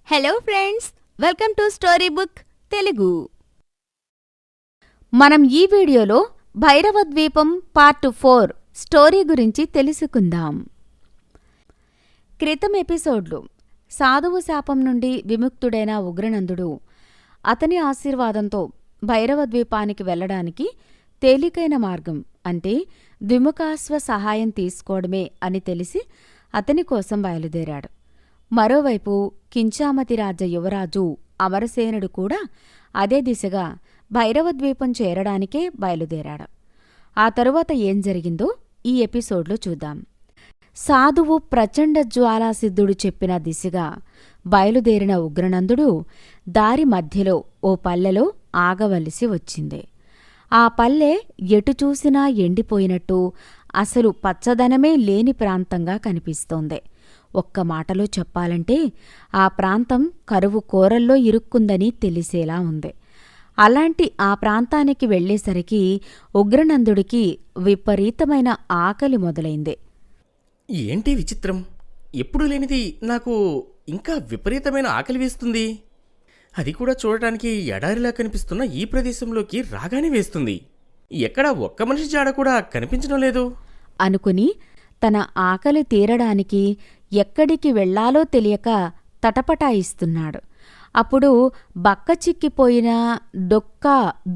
Hello friends, welcome to story book Telugu. మనం ఈ వీడియోలో భైరవ ద్వీపం పార్ట్ 4 స్టోరీ గురించి తెలుసుకుందాం. క్రితం ఎపిసోడ్లో సాధువు శాపం నుండి విముక్తుడైన ఉగ్రనందుడు అతని ఆశీర్వాదంతో భైరవ ద్వీపానికి వెళ్లడానికి తేలికైన మార్గం అంటే ద్విముఖాశ్వ సహాయం తీసుకోవడమే అని తెలిసి అతని కోసం బయలుదేరాడు. మరోవైపు కించామతి రాజ్య యువరాజు అమరసేనుడు కూడా అదే దిశగా భైరవద్వీపం చేరడానికే బయలుదేరాడు. ఆ తరువాత ఏం జరిగిందో ఈ ఎపిసోడ్లో చూద్దాం. సాధువు ప్రచండ జ్వాలాసిద్ధుడు చెప్పిన దిశగా బయలుదేరిన ఉగ్రనందుడు దారి మధ్యలో ఓ పల్లెలో ఆగవలసి వచ్చింది. ఆ పల్లె ఎటు చూసినా ఎండిపోయినట్టు అసలు పచ్చదనమే లేని ప్రాంతంగా కనిపిస్తోంది. ఒక్క మాటలో చెప్పాలంటే ఆ ప్రాంతం కరువు కోరల్లో ఇరుక్కుందని తెలిసేలా ఉంది. అలాంటి ఆ ప్రాంతానికి వెళ్లేసరికి ఉగ్రనందుడికి విపరీతమైన ఆకలి మొదలైంది. ఏంటి విచిత్రం, ఎప్పుడూ లేనిది నాకు ఇంకా విపరీతమైన ఆకలి వేస్తుంది. అది కూడా చూడటానికి ఎడారిలా కనిపిస్తున్న ఈ ప్రదేశంలోకి రాగానే వేస్తుంది. ఎక్కడా ఒక్క మనిషి జాడ కూడా కనిపించడం లేదు అనుకుని తన ఆకలి తీరడానికి ఎక్కడికి వెళ్లాలో తెలియక తటపటాయిస్తున్నాడు. అప్పుడు బక్క చిక్కిపోయిన డొక్క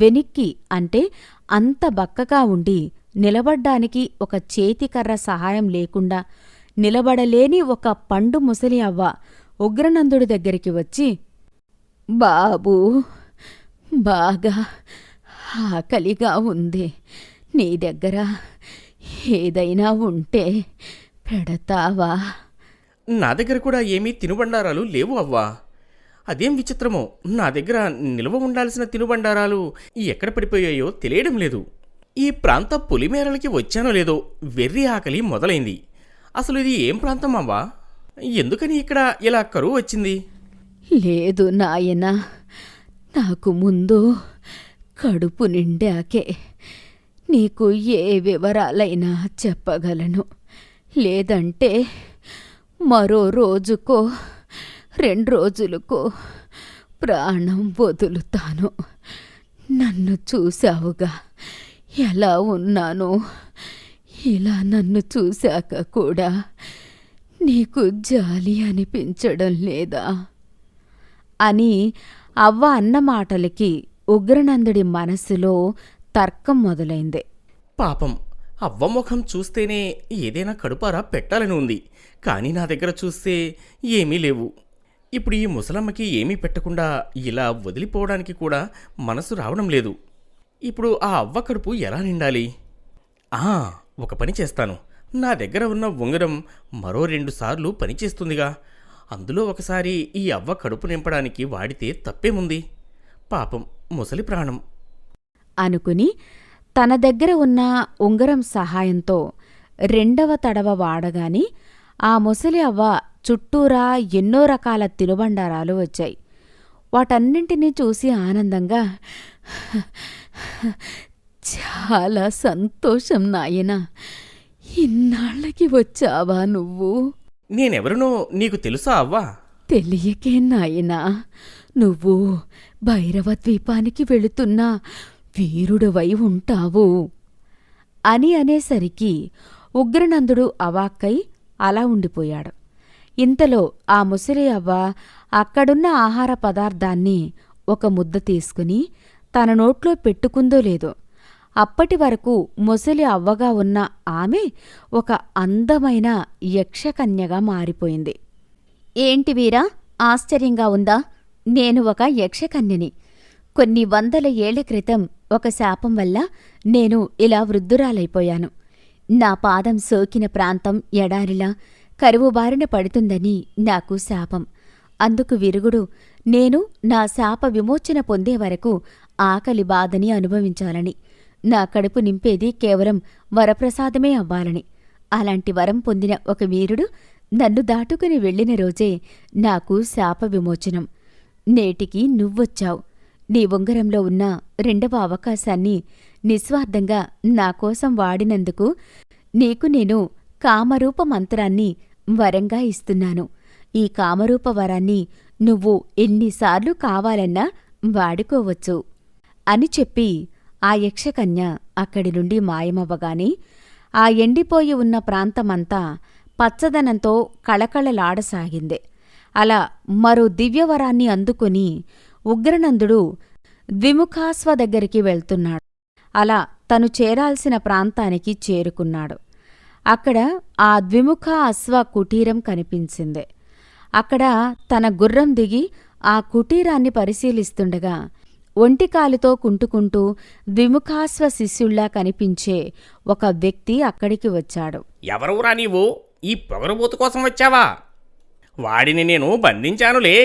వెనిక్కి అంటే అంత బక్కగా ఉండి నిలబడ్డానికి ఒక చేతికర్ర సహాయం లేకుండా నిలబడలేని ఒక పండు ముసలి అవ్వ ఉగ్రనందుడి దగ్గరికి వచ్చి, బాబూ, బాగా ఆకలిగా ఉంది, నీ దగ్గర ఏదైనా ఉంటే పెడతావా? నా దగ్గర కూడా ఏమీ తినుబండారాలు లేవు అవ్వా. అదేం విచిత్రమో, నా దగ్గర నిల్వ ఉండాల్సిన తినుబండారాలు ఎక్కడ పడిపోయాయో తెలియడం లేదు. ఈ ప్రాంత పులిమేరలకి వచ్చానో లేదో వెర్రి ఆకలి మొదలైంది. అసలు ఇది ఏం ప్రాంతం అవ్వా? ఎందుకని ఇక్కడ ఇలా కరువు వచ్చింది? లేదు నాయనా, నాకు ముందు కడుపు నిండాకే నీకు ఏ వివరాలైనా చెప్పగలను. లేదంటే మరో రోజుకో 2 రోజులకో ప్రాణం వదులుతాను. నన్ను చూశావుగా ఎలా ఉన్నానో, ఇలా నన్ను చూశాక కూడా నీకు జాలి అనిపించడం లేదా అని అవ్వ అన్న మాటలకి ఉగ్రనందుడి మనసులో తర్కం మొదలైంది. పాపం, అవ్వముఖం చూస్తేనే ఏదైనా కడుపారా పెట్టాలని ఉంది. కానీ నా దగ్గర చూస్తే ఏమీ లేవు. ఇప్పుడు ఈ ముసలమ్మకి ఏమీ పెట్టకుండా ఇలా వదిలిపోవడానికి కూడా మనసు రావడం లేదు. ఇప్పుడు ఆ అవ్వ కడుపు ఎలా నిండాలి? ఒక పని చేస్తాను. నా దగ్గర ఉన్న ఉంగరం మరో 2 సార్లు పనిచేస్తుందిగా, అందులో ఒకసారి ఈ అవ్వ కడుపు నింపడానికి వాడితే తప్పేముంది? పాపం ముసలి ప్రాణం అనుకుని తన దగ్గర ఉన్న ఉంగరం సహాయంతో 2వ తడవ వాడగాని ఆ ముసలి అవ్వ చుట్టూరా ఎన్నో రకాల తినుబండారాలు వచ్చాయి. వాటన్నింటినీ చూసి ఆనందంగా, చాలా సంతోషం నాయనా, ఇన్నాళ్ళకి వచ్చావా నువ్వు? నేనెవరినో నీకు తెలుసా అవ్వా? తెలియకే నాయనా, నువ్వు భైరవ ద్వీపానికి వెళుతున్నా వీరుడవై ఉంటావు అని అనేసరికి ఉగ్రనందుడు అవాక్కై అలా ఉండిపోయాడు. ఇంతలో ఆ ముసలి అవ్వ అక్కడున్న ఆహార పదార్థాన్ని ఒక ముద్ద తీసుకుని తన నోట్లో పెట్టుకుందో లేదో అప్పటి వరకు ముసలి అవ్వగా ఉన్న ఆమె ఒక అందమైన యక్షకన్యగా మారిపోయింది. ఏంటి వీరా, ఆశ్చర్యంగా ఉందా? నేను ఒక యక్షకన్యని. కొన్ని 100 ఏళ్ల క్రితం ఒక శాపం వల్ల నేను ఇలా వృద్ధురాలైపోయాను. నా పాదం సోకిన ప్రాంతం ఎడారిలా కరువు బారిన పడుతుందని నాకు శాపం. అందుకు విరుగుడు నేను నా శాప విమోచన పొందే వరకు ఆకలి బాధని అనుభవించాలని, నా కడుపు నింపేది కేవలం వరప్రసాదమే అవ్వాలని. అలాంటి వరం పొందిన ఒక వీరుడు నన్ను దాటుకుని వెళ్లిన రోజే నాకు శాప విమోచనం. నేటికి నువ్వొచ్చావు. నీ ఉంగరంలో ఉన్న 2వ అవకాశాన్ని నిస్వార్థంగా నాకోసం వాడినందుకు నీకు నేను కామరూప మంత్రాన్ని వరంగా ఇస్తున్నాను. ఈ కామరూప వరాన్ని నువ్వు ఎన్నిసార్లు కావాలన్నా వాడుకోవచ్చు అని చెప్పి ఆ యక్షకన్య అక్కడి నుండి మాయమవ్వగానే ఆ ఎండిపోయి ఉన్న ప్రాంతమంతా పచ్చదనంతో కళకళలాడసాగింది. అలా మరో దివ్యవరాన్ని అందుకుని ఉగ్రనందుడు ద్విముఖాశ్వ దగ్గరికి వెళ్తున్నాడు. అలా తను చేరాల్సిన ప్రాంతానికి చేరుకున్నాడు. అక్కడ ఆ ద్విముఖ అశ్వ కుటీరం కనిపించింది. అక్కడ తన గుర్రం దిగి ఆ కుటీరాన్ని పరిశీలిస్తుండగా ఒంటికాలుతో కుంటుకుంటూ ద్విముఖాశ్వ శిష్యుల్లా కనిపించే ఒక వ్యక్తి అక్కడికి వచ్చాడు. ఎవరురా నీవు? ఈ పొగరుబోతు కోసం వచ్చావా? వాడిని నేను బంధించానులే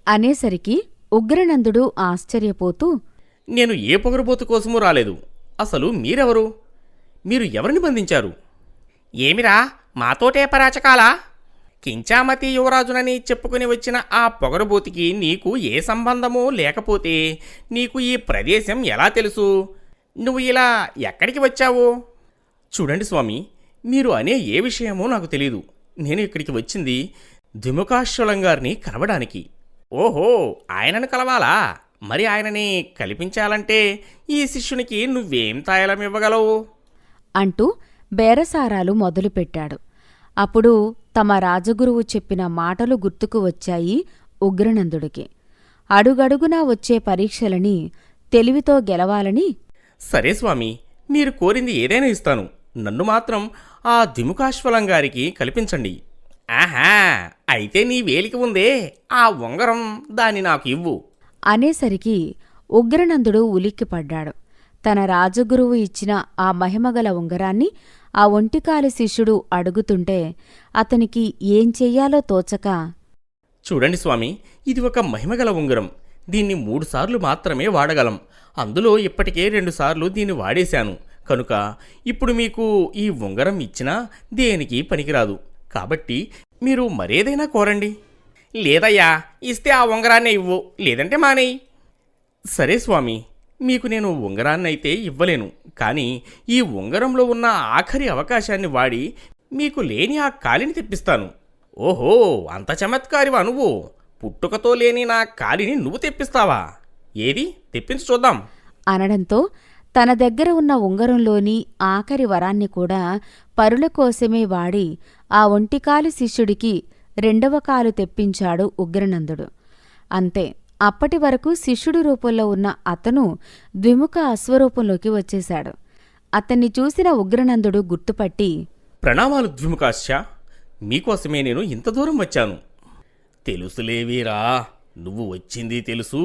అనేసరికి ఉగ్రనందుడు ఆశ్చర్యపోతూ, నేను ఏ పొగరుబోతు కోసమూ రాలేదు. అసలు మీరెవరు? మీరు ఎవరిని బంధించారు? ఏమిరా, మాతోటే పరాచకాలా? కించామతి యువరాజునని చెప్పుకుని వచ్చిన ఆ పొగరుబోతికి నీకు ఏ సంబంధమూ లేకపోతే నీకు ఈ ప్రదేశం ఎలా తెలుసు? నువ్వు ఇలా ఎక్కడికి వచ్చావు? చూడండి స్వామి, మీరు అనే ఏ విషయమో నాకు తెలీదు. నేను ఇక్కడికి వచ్చింది ద్విముఖాశ్వలం గారిని కలవడానికి. ఓహో, ఆయనను కలవాలా? మరి ఆయనని కల్పించాలంటే ఈ శిష్యునికి నువ్వేం తాయలం ఇవ్వగలవు అంటూ బేరసారాలు మొదలుపెట్టాడు. అప్పుడు తమ రాజగురువు చెప్పిన మాటలు గుర్తుకు వచ్చాయి ఉగ్రనందుడికి. అడుగడుగునా వచ్చే పరీక్షలని తెలివితో గెలవాలని, సరే స్వామి, మీరు కోరింది ఏదైనా ఇస్తాను. నన్ను మాత్రం ఆ ద్విముఖాశ్వలం గారికి కల్పించండి. ఆహా, అయితే నీ వేలికి ఉందే ఆ ఉంగరం, దాన్ని నాకు ఇవ్వు అనేసరికి ఉగ్రనందుడు ఉలిక్కిపడ్డాడు. తన రాజగురువు ఇచ్చిన ఆ మహిమగల ఉంగరాన్ని ఆ ఒంటికాలి శిష్యుడు అడుగుతుంటే అతనికి ఏం చెయ్యాలో తోచక, చూడండి స్వామి, ఇది ఒక మహిమగల ఉంగరం. దీన్ని 3 సార్లు మాత్రమే వాడగలం. అందులో ఇప్పటికే 2 సార్లు దీన్ని వాడేశాను. కనుక ఇప్పుడు మీకు ఈ ఉంగరం ఇచ్చినా దేనికి పనికిరాదు. కాబట్టి మీరు మరేదైనా కోరండి. లేదయ్యా, ఇస్తే ఆ ఉంగరాన్నే ఇవ్వు, లేదంటే మానేయి. సరే స్వామి, మీకు నేను ఉంగరాన్నైతే ఇవ్వలేను. కానీ ఈ ఉంగరంలో ఉన్న ఆఖరి అవకాశాన్ని వాడి మీకు లేని ఆ కాలిని తెప్పిస్తాను. ఓహో, అంత చమత్కారివా నువ్వు? పుట్టుకతో లేని నా కాలిని నువ్వు తెప్పిస్తావా? ఏది, తెప్పించి చూద్దాం అనడంతో తన దగ్గర ఉన్న ఉంగరంలోని ఆఖరి వరాన్ని కూడా పరుల కోసమే వాడి ఆ ఒంటికాలి శిష్యుడికి 2వ కాలు తెప్పించాడు ఉగ్రనందుడు. అంతే, అప్పటి వరకు శిష్యుడి రూపంలో ఉన్న అతను ద్విముఖ అశ్వరూపంలోకి వచ్చేశాడు. అతన్ని చూసిన ఉగ్రనందుడు గుర్తుపట్టి, ప్రణామాలు ద్విముఖాశ్య, మీకోసమే నేను ఇంత దూరం వచ్చాను. తెలుసులేవీరా, నువ్వు వచ్చింది తెలుసు,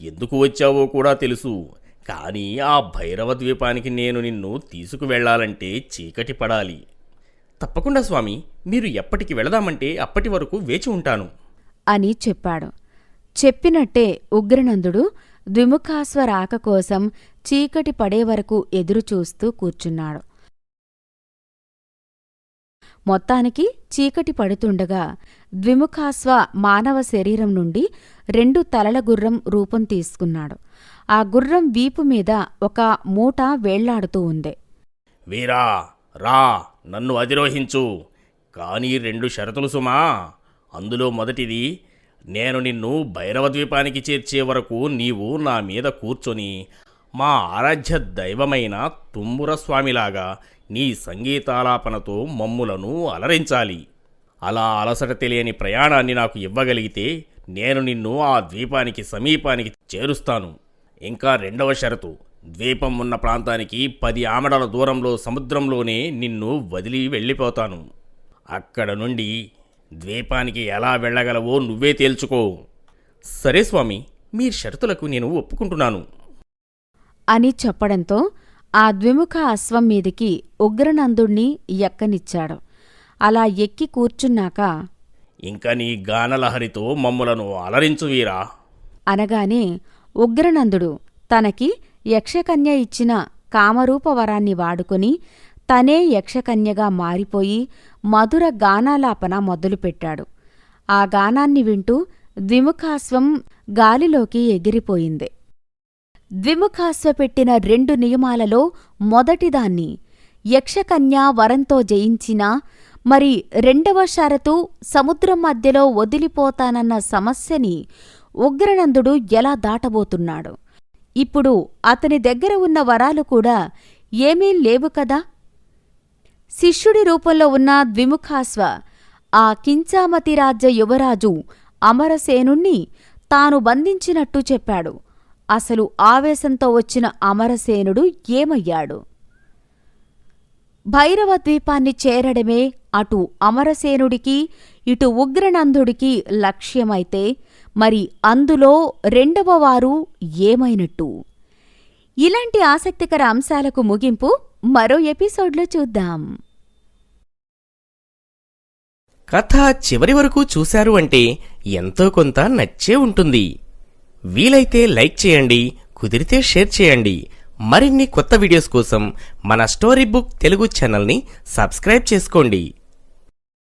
ఎందుకు వచ్చావో కూడా తెలుసు. కానీ ఆ భైరవ ద్వీపానికి నేను నిన్ను తీసుకువెళ్లాలంటే చీకటి పడాలి. తప్పకుండా స్వామి, మీరు ఎప్పటికి వెళదామంటే అప్పటి వరకు వేచి ఉంటాను అని చెప్పాడు. చెప్పినట్టే ఉగ్రనందుడు ద్విముఖాశ్వ రాక కోసం చీకటి పడే వరకు ఎదురుచూస్తూ కూర్చున్నాడు. మొత్తానికి చీకటి పడుతుండగా ద్విముఖాశ్వ మానవ శరీరం నుండి 2 తలల గుర్రం రూపం తీసుకున్నాడు. ఆ గుర్రం వీపు మీద ఒక మూట వేళ్లాడుతూ ఉంది. వీరా, రా, నన్ను అధిరోహించు. కానీ 2 షరతులు సుమా. అందులో మొదటిది, నేను నిన్ను భైరవ ద్వీపానికి చేర్చే వరకు నీవు నా మీద కూర్చొని మా ఆరాధ్య దైవమైన తుమ్ముర స్వామిలాగా నీ సంగీతాలాపనతో మమ్ములను అలరించాలి. అలా అలసట తెలియని ప్రయాణాన్ని నాకు ఇవ్వగలిగితే నేను నిన్ను ఆ ద్వీపానికి సమీపానికి చేరుస్తాను. ఇంకా 2వ షరతు, ద్వీపం ఉన్న ప్రాంతానికి 10 ఆమడల దూరంలో సముద్రంలోనే నిన్ను వదిలి వెళ్ళిపోతాను. అక్కడ నుండి ద్వీపానికి ఎలా వెళ్ళగలవో నువ్వే తేల్చుకో. సరే స్వామి, మీ షరతులకు నేను ఒప్పుకుంటున్నాను అని చెప్పడంతో ఆ ద్విముఖ అశ్వం మీదికి ఉగ్రనందుణ్ణి ఎక్కనిచ్చాడు. అలా ఎక్కి కూర్చున్నాక, ఇంక నీ గానలహరితో మమ్ములను అలరించు వీరా అనగానే ఉగ్రనందుడు తనకి యక్షకన్య ఇచ్చిన కామరూపవరాన్ని వాడుకొని తనే యక్షకన్యగా మారిపోయి మధుర గానాలాపన మొదలుపెట్టాడు. ఆ గానాన్ని వింటూ ద్విముఖాశ్వం గాలిలోకి ఎగిరిపోయింది. ద్విముఖాశ్వ పెట్టిన 2 నియమాలలో మొదటిదాన్ని యక్షకన్య వరంతో జయించినా మరి రెండవ షరతు సముద్రం మధ్యలో వదిలిపోతానన్న సమస్యని ఉగ్రనందుడు ఎలా దాటబోతున్నాడు? ఇప్పుడు అతని దగ్గర ఉన్న వరాలు కూడా ఏమీ లేవు కదా? శిష్యుడి రూపంలో ఉన్న ద్విముఖాశ్వ ఆ కించామతి రాజ్య యువరాజు అమరసేనుణ్ణి తాను బంధించినట్టు చెప్పాడు. అసలు ఆవేశంతో వచ్చిన అమరసేనుడు ఏమయ్యాడు? భైరవ ద్వీపాన్ని చేరడమే అటు అమరసేనుడికి ఇటు ఉగ్రనందుడికి లక్ష్యమైతే మరి అందులో రెండవ వారు ఏమైనట్టు? ఇలాంటి ఆసక్తికర అంశాలకు ముగింపు మరో ఎపిసోడ్లో చూద్దాం. కథ చివరి వరకు చూశారు అంటే ఎంతో కొంత నచ్చే ఉంటుంది. వీలైతే లైక్ చేయండి, కుదిరితే షేర్ చేయండి. మరిన్ని కొత్త వీడియోస్ కోసం మన స్టోరీ బుక్ తెలుగు ఛానల్ని సబ్స్క్రైబ్ చేసుకోండి.